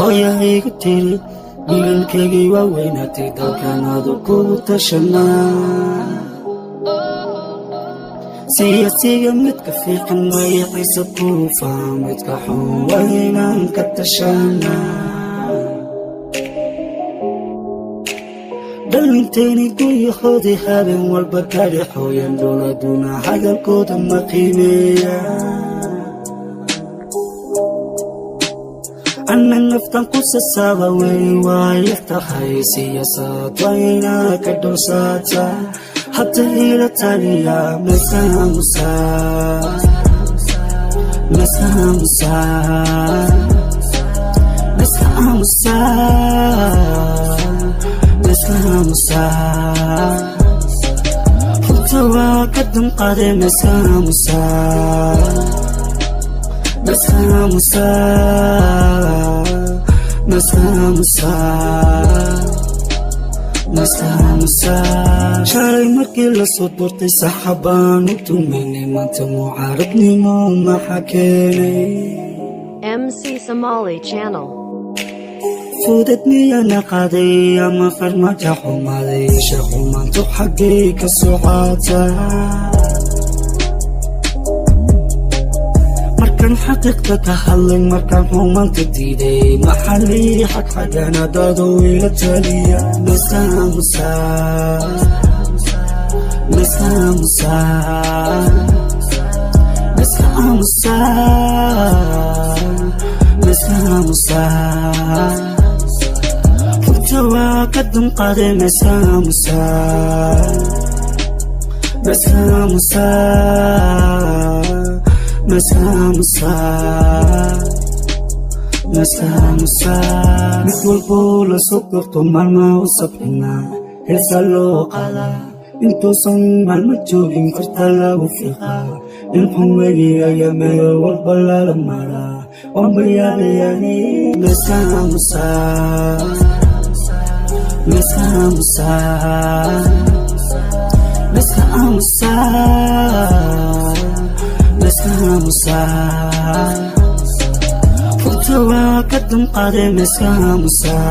hooyahaygu tiri wiilkaygii waaweynatay dalkanaadu kugu tashanaa siyaasiga midka fiican magaciisa kuu faham midka xun waa inaan ka tashanaa dhalintayni guryahoodii habeen walba gadhaxooyan dowladuna hadalkooda ma qiimeeya anna naftan ku sasaaba weyn waaya tahay siyaasad waa inaa ka dhowsaata hadda ila taliya runta waa ka damqade shalay markii la soo doortay saxabaan u tumaynay maanta mucaaradnimo maxaa keenay MC Somali Channel fudad miyana qaaday ama farmaajo xumaaday sheekhumaantu xaggay ka socotaa markaan xaqiiqda ka hadlay markaan xumaanta diiday maxalii xagxagana dado ila taliya runta waa ka damqade mid walboo la soo gorto maalmaa u sabxinaa heesaa loo qaadaa intuusan maalma joogin karta lagu fiiqaa in xun wegi ayaa meel walba lala maraa ombayaadayani runta waa ka damqade meska aamusaa